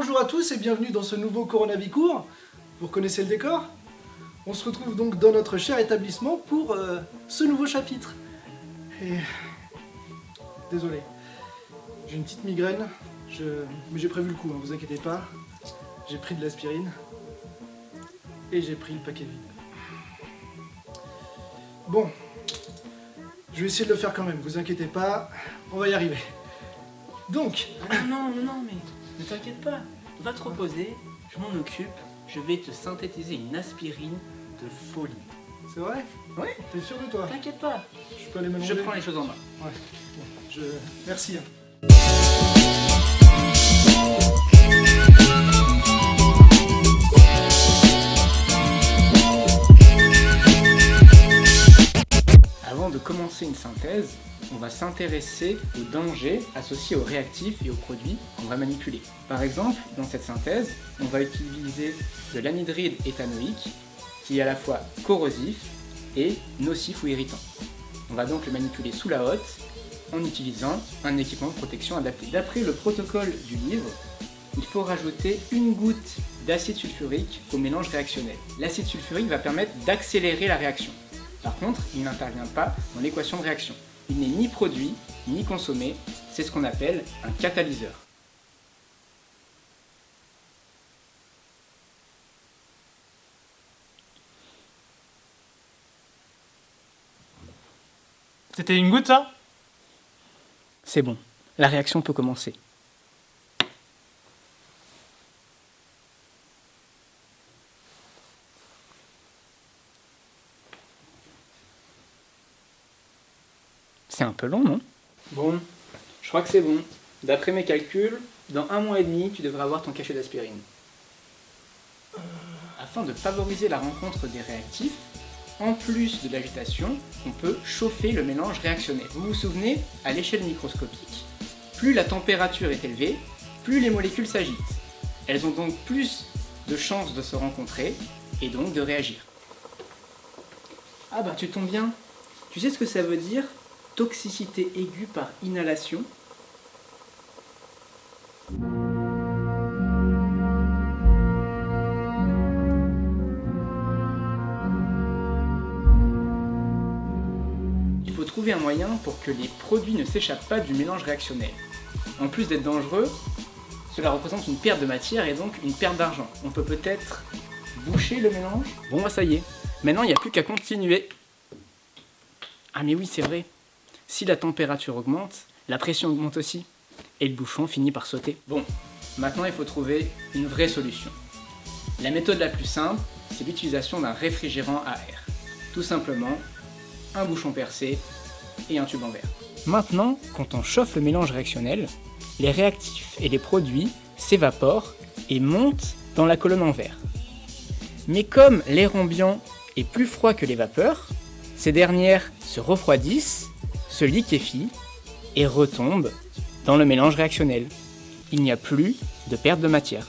Bonjour à tous et bienvenue dans ce nouveau Coronavicours. Vous reconnaissez le décor? On se retrouve donc dans notre cher établissement pour ce nouveau chapitre. Et... Désolé, j'ai une petite migraine, mais j'ai prévu le coup, hein, vous inquiétez pas. J'ai pris de l'aspirine et j'ai pris le paquet vide. Bon, je vais essayer de le faire quand même, vous inquiétez pas, on va y arriver. Donc... Non, mais ne t'inquiète pas, va te reposer, je m'en occupe, je vais te synthétiser une aspirine de folie. C'est vrai? Ouais. T'es sûr de toi? T'inquiète pas, Je peux aller m'allonger? je prends les choses en main. Ouais, bon, merci. Avant de commencer une synthèse, on va s'intéresser aux dangers associés aux réactifs et aux produits qu'on va manipuler. Par exemple, dans cette synthèse, on va utiliser de l'anhydride éthanoïque qui est à la fois corrosif et nocif ou irritant. On va donc le manipuler sous la hotte en utilisant un équipement de protection adapté. D'après le protocole du livre, il faut rajouter une goutte d'acide sulfurique au mélange réactionnel. L'acide sulfurique va permettre d'accélérer la réaction. Par contre, il n'intervient pas dans l'équation de réaction. Il n'est ni produit, ni consommé, c'est ce qu'on appelle un catalyseur. C'était une goutte, ça? C'est bon, la réaction peut commencer. C'est un peu long, non? Bon, je crois que c'est bon. D'après mes calculs, dans 1 mois et demi, tu devrais avoir ton cachet d'aspirine. Afin de favoriser la rencontre des réactifs, en plus de l'agitation, on peut chauffer le mélange réactionnel. Vous vous souvenez, à l'échelle microscopique, plus la température est élevée, plus les molécules s'agitent. Elles ont donc plus de chances de se rencontrer et donc de réagir. Ah bah tu tombes bien. Tu sais ce que ça veut dire? Toxicité aiguë par inhalation. Il faut trouver un moyen pour que les produits ne s'échappent pas du mélange réactionnel. En plus d'être dangereux, cela représente une perte de matière et donc une perte d'argent. On peut peut-être boucher le mélange? Bon bah ça y est, maintenant il n'y a plus qu'à continuer. Ah mais oui c'est vrai. Si la température augmente, la pression augmente aussi, et le bouchon finit par sauter. Bon, maintenant il faut trouver une vraie solution. La méthode la plus simple, c'est l'utilisation d'un réfrigérant à air. Tout simplement, un bouchon percé et un tube en verre. Maintenant, quand on chauffe le mélange réactionnel, les réactifs et les produits s'évaporent et montent dans la colonne en verre. Mais comme l'air ambiant est plus froid que les vapeurs, ces dernières se refroidissent, se liquéfie et retombe dans le mélange réactionnel. Il n'y a plus de perte de matière.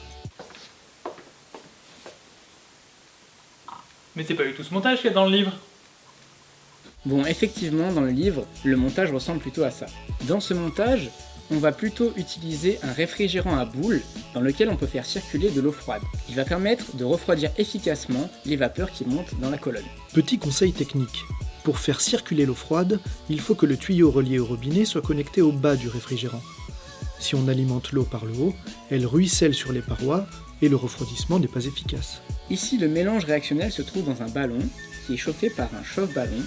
Mais c'est pas du tout ce montage qu'il y a dans le livre. Bon, effectivement, dans le livre, le montage ressemble plutôt à ça. Dans ce montage, on va plutôt utiliser un réfrigérant à boules dans lequel on peut faire circuler de l'eau froide. Il va permettre de refroidir efficacement les vapeurs qui montent dans la colonne. Petit conseil technique. Pour faire circuler l'eau froide, il faut que le tuyau relié au robinet soit connecté au bas du réfrigérant. Si on alimente l'eau par le haut, elle ruisselle sur les parois et le refroidissement n'est pas efficace. Ici, le mélange réactionnel se trouve dans un ballon qui est chauffé par un chauffe-ballon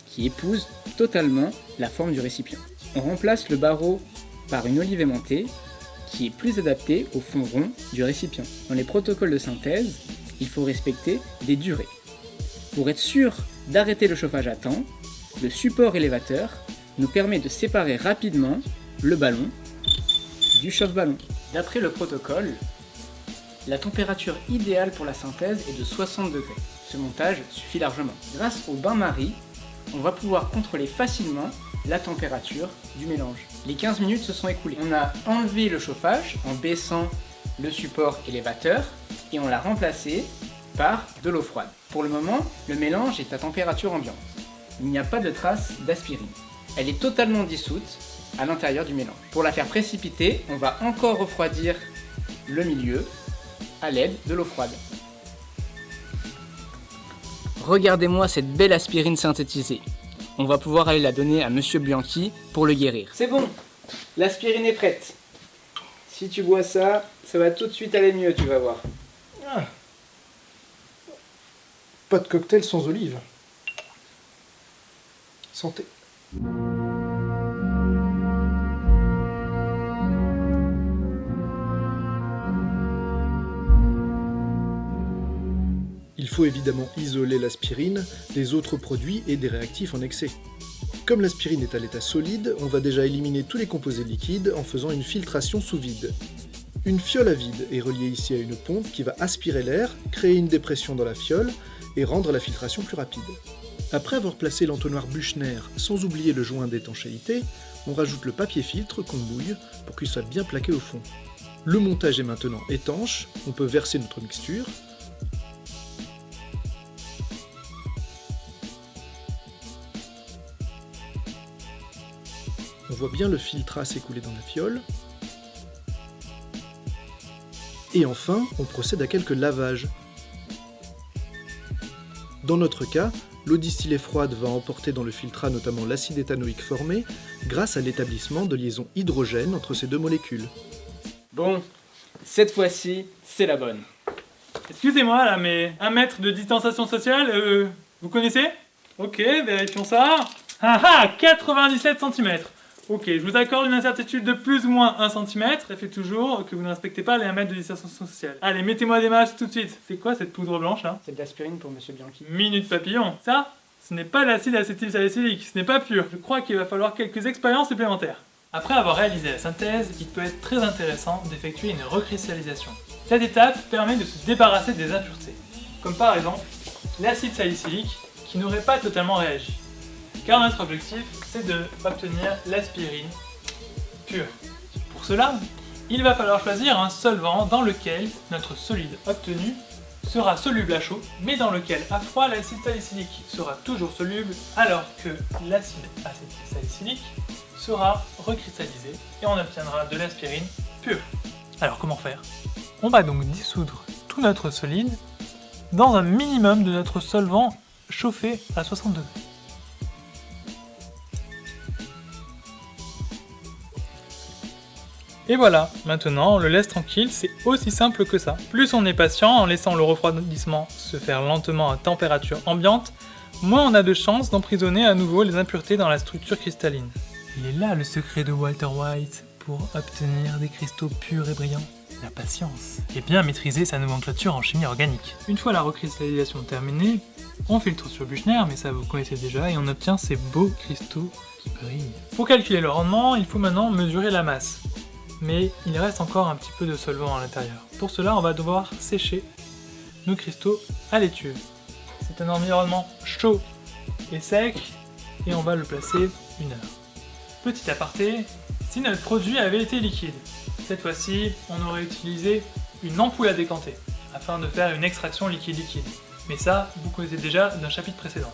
qui épouse totalement la forme du récipient. On remplace le barreau par une olive aimantée qui est plus adaptée au fond rond du récipient. Dans les protocoles de synthèse, il faut respecter des durées. Pour être sûr d'arrêter le chauffage à temps, le support élévateur nous permet de séparer rapidement le ballon du chauffe-ballon. D'après le protocole, la température idéale pour la synthèse est de 60 degrés. Ce montage suffit largement. Grâce au bain-marie, on va pouvoir contrôler facilement la température du mélange. Les 15 minutes se sont écoulées. On a enlevé le chauffage en baissant le support élévateur et on l'a remplacé par de l'eau froide. Pour le moment, le mélange est à température ambiante. Il n'y a pas de trace d'aspirine. Elle est totalement dissoute à l'intérieur du mélange. Pour la faire précipiter, on va encore refroidir le milieu à l'aide de l'eau froide. Regardez-moi cette belle aspirine synthétisée. On va pouvoir aller la donner à Monsieur Bianchi pour le guérir. C'est bon, l'aspirine est prête. Si tu bois ça, ça va tout de suite aller mieux, tu vas voir. Ah. Pas de cocktail sans olive. Santé. Il faut évidemment isoler l'aspirine des autres produits et des réactifs en excès. Comme l'aspirine est à l'état solide, on va déjà éliminer tous les composés liquides en faisant une filtration sous vide. Une fiole à vide est reliée ici à une pompe qui va aspirer l'air, créer une dépression dans la fiole et rendre la filtration plus rapide. Après avoir placé l'entonnoir Büchner sans oublier le joint d'étanchéité, on rajoute le papier filtre qu'on mouille pour qu'il soit bien plaqué au fond. Le montage est maintenant étanche, on peut verser notre mixture. On voit bien le filtrat s'écouler dans la fiole. Et enfin, on procède à quelques lavages. Dans notre cas, l'eau distillée froide va emporter dans le filtrat notamment l'acide éthanoïque formé grâce à l'établissement de liaisons hydrogène entre ces deux molécules. Bon, cette fois-ci, c'est la bonne. Excusez-moi là, mais 1 mètre de distanciation sociale, vous connaissez? Ok, vérifions ça. Ah ah, 97 cm. Ok, je vous accorde une incertitude de plus ou moins 1 cm. Ça fait toujours que vous ne respectez pas les 1 mètre de distanciation sociale. Allez, mettez-moi des matchs tout de suite. C'est quoi cette poudre blanche là? C'est de l'aspirine pour Monsieur Bianchi. Minute papillon. Ça, ce n'est pas l'acide acétylsalicylique, ce n'est pas pur. Je crois qu'il va falloir quelques expériences supplémentaires. Après avoir réalisé la synthèse, il peut être très intéressant d'effectuer une recristallisation. Cette étape permet de se débarrasser des impuretés, comme par exemple l'acide salicylique qui n'aurait pas totalement réagi. Car notre objectif, c'est d'obtenir l'aspirine pure. Pour cela, il va falloir choisir un solvant dans lequel notre solide obtenu sera soluble à chaud, mais dans lequel à froid l'acide salicylique sera toujours soluble, alors que l'acide acétylsalicylique sera recristallisé et on obtiendra de l'aspirine pure. Alors comment faire? On va donc dissoudre tout notre solide dans un minimum de notre solvant chauffé à 60 degrés. Et voilà, maintenant on le laisse tranquille, c'est aussi simple que ça. Plus on est patient en laissant le refroidissement se faire lentement à température ambiante, moins on a de chances d'emprisonner à nouveau les impuretés dans la structure cristalline. Il est là le secret de Walter White pour obtenir des cristaux purs et brillants. La patience. Et bien maîtriser sa nomenclature en chimie organique. Une fois la recristallisation terminée, on filtre sur Büchner, mais ça vous connaissez déjà, et on obtient ces beaux cristaux qui brillent. Pour calculer le rendement, il faut maintenant mesurer la masse. Mais il reste encore un petit peu de solvant à l'intérieur. Pour cela, on va devoir sécher nos cristaux à l'étuve. C'est un environnement chaud et sec, et on va le placer 1 heure. Petit aparté, si notre produit avait été liquide, cette fois-ci, on aurait utilisé une ampoule à décanter, afin de faire une extraction liquide-liquide. Mais ça, vous connaissez déjà d'un chapitre précédent.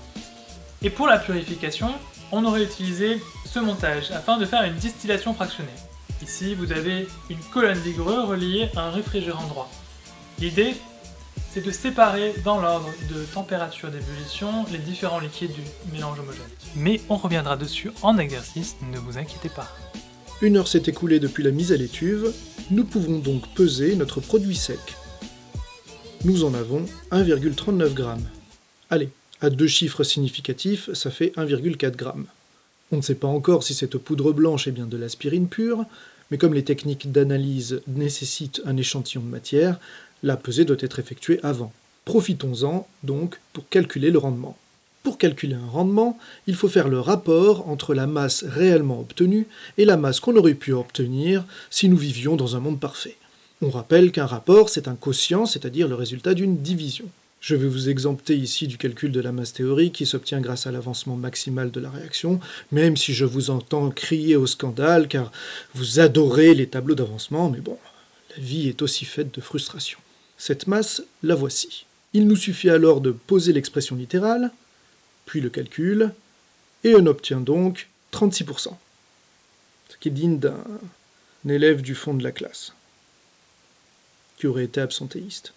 Et pour la purification, on aurait utilisé ce montage, afin de faire une distillation fractionnée. Ici, vous avez une colonne vigreux reliée à un réfrigérant droit. L'idée, c'est de séparer dans l'ordre de température d'ébullition les différents liquides du mélange homogène. Mais on reviendra dessus en exercice, ne vous inquiétez pas. 1 heure s'est écoulée depuis la mise à l'étuve, nous pouvons donc peser notre produit sec. Nous en avons 1,39 g. Allez, à 2 chiffres significatifs, ça fait 1,4 g. On ne sait pas encore si cette poudre blanche est bien de l'aspirine pure, mais comme les techniques d'analyse nécessitent un échantillon de matière, la pesée doit être effectuée avant. Profitons-en donc pour calculer le rendement. Pour calculer un rendement, il faut faire le rapport entre la masse réellement obtenue et la masse qu'on aurait pu obtenir si nous vivions dans un monde parfait. On rappelle qu'un rapport, c'est un quotient, c'est-à-dire le résultat d'une division. Je vais vous exempter ici du calcul de la masse théorique qui s'obtient grâce à l'avancement maximal de la réaction, même si je vous entends crier au scandale car vous adorez les tableaux d'avancement, mais bon, la vie est aussi faite de frustration. Cette masse, la voici. Il nous suffit alors de poser l'expression littérale, puis le calcul, et on obtient donc 36%, ce qui est digne d'un élève du fond de la classe. qui aurait été absentéiste.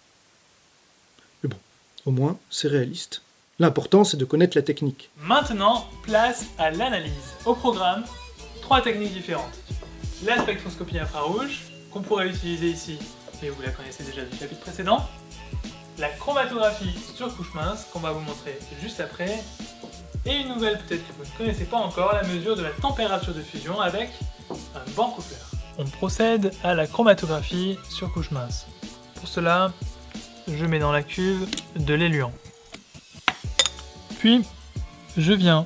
Mais bon, au moins, c'est réaliste. L'important, c'est de connaître la technique. Maintenant, place à l'analyse. Au programme, 3 techniques différentes. La spectroscopie infrarouge, qu'on pourrait utiliser ici, mais vous la connaissez déjà du chapitre précédent. La chromatographie sur couche mince, qu'on va vous montrer juste après. Et une nouvelle peut-être que vous ne connaissez pas encore, la mesure de la température de fusion avec un bancofleur. On procède à la chromatographie sur couche mince. Pour cela, je mets dans la cuve de l'éluant. Puis, je viens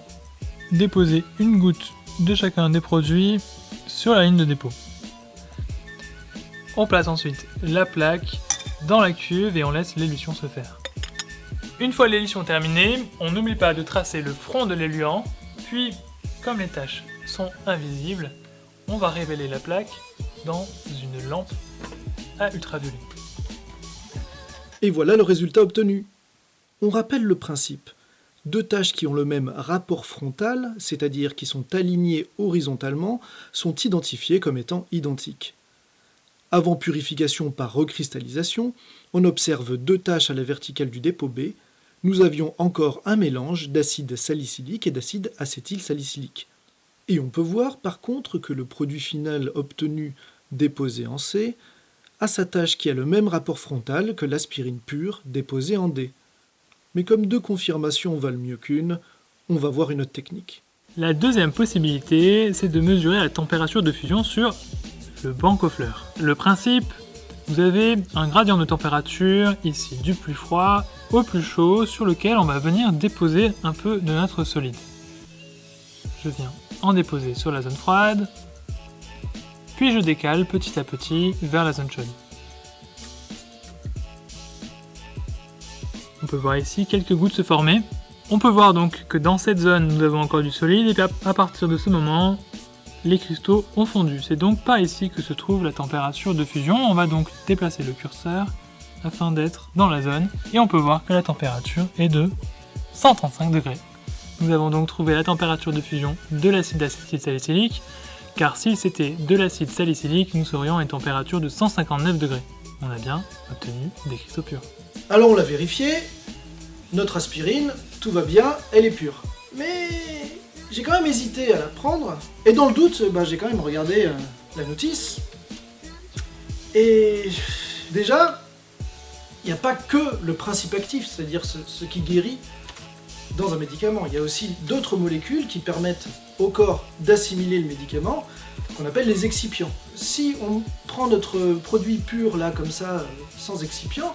déposer une goutte de chacun des produits sur la ligne de dépôt. On place ensuite la plaque dans la cuve et on laisse l'élution se faire. Une fois l'élution terminée, on n'oublie pas de tracer le front de l'éluant, puis, comme les taches sont invisibles, on va révéler la plaque dans une lampe à ultraviolet. Et voilà le résultat obtenu. On rappelle le principe. 2 taches qui ont le même rapport frontal, c'est-à-dire qui sont alignées horizontalement, sont identifiées comme étant identiques. Avant purification par recristallisation, on observe 2 taches à la verticale du dépôt B. Nous avions encore un mélange d'acide salicylique et d'acide acétylsalicylique. Et on peut voir par contre que le produit final obtenu déposé en C a sa tache qui a le même rapport frontal que l'aspirine pure déposée en D. Mais comme 2 confirmations valent mieux qu'une, on va voir une autre technique. La deuxième possibilité, c'est de mesurer la température de fusion sur le bancofleur. Le principe, vous avez un gradient de température, ici du plus froid au plus chaud, sur lequel on va venir déposer un peu de notre solide. Je viens en déposer sur la zone froide, puis je décale petit à petit vers la zone chaude. On peut voir ici quelques gouttes se former. On peut voir donc que dans cette zone, nous avons encore du solide, et puis à partir de ce moment, les cristaux ont fondu. C'est donc par ici que se trouve la température de fusion. On va donc déplacer le curseur afin d'être dans la zone, et on peut voir que la température est de 135 degrés. Nous avons donc trouvé la température de fusion de l'acide acétylsalicylique, car si c'était de l'acide salicylique, nous serions à une température de 159 degrés. On a bien obtenu des cristaux purs. Alors on l'a vérifié, notre aspirine, tout va bien, elle est pure. Mais j'ai quand même hésité à la prendre, et dans le doute, j'ai quand même regardé la notice. Et déjà, il n'y a pas que le principe actif, c'est-à-dire ce qui guérit dans un médicament. Il y a aussi d'autres molécules qui permettent au corps d'assimiler le médicament, qu'on appelle les excipients. Si on prend notre produit pur là, comme ça, sans excipient,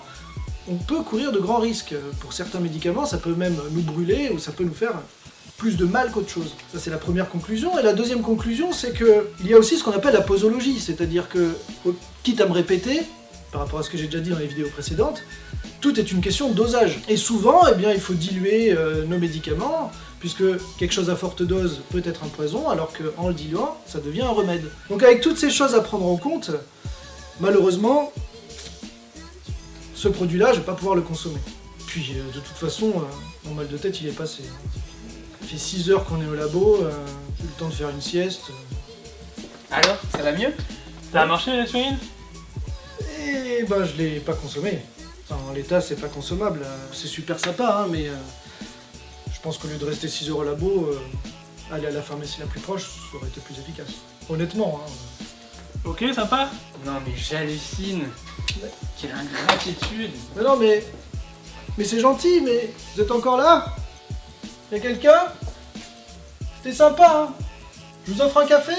on peut courir de grands risques. Pour certains médicaments, ça peut même nous brûler ou ça peut nous faire plus de mal qu'autre chose. Ça, c'est la première conclusion. Et la deuxième conclusion, c'est qu'il y a aussi ce qu'on appelle la posologie, c'est-à-dire que, quitte à me répéter, par rapport à ce que j'ai déjà dit dans les vidéos précédentes, tout est une question de dosage. Et souvent, il faut diluer nos médicaments, puisque quelque chose à forte dose peut être un poison, alors qu'en le diluant, ça devient un remède. Donc avec toutes ces choses à prendre en compte, malheureusement, ce produit-là, je vais pas pouvoir le consommer. Puis de toute façon, mon mal de tête, il est passé. Ça fait 6 heures qu'on est au labo, j'ai eu le temps de faire une sieste. Alors, ça va mieux? Ça a marché l'aspirine? Et je l'ai pas consommé. Enfin, en l'état, c'est pas consommable. C'est super sympa, hein, mais je pense qu'au lieu de rester 6 heures au labo, aller à la pharmacie la plus proche, ça aurait été plus efficace. Honnêtement, hein. Ok, sympa. Non mais j'hallucine. Quelle ingratitude. Mais non, mais c'est gentil, mais vous êtes encore là? Y'a quelqu'un? C'était sympa, hein? Je vous offre un café?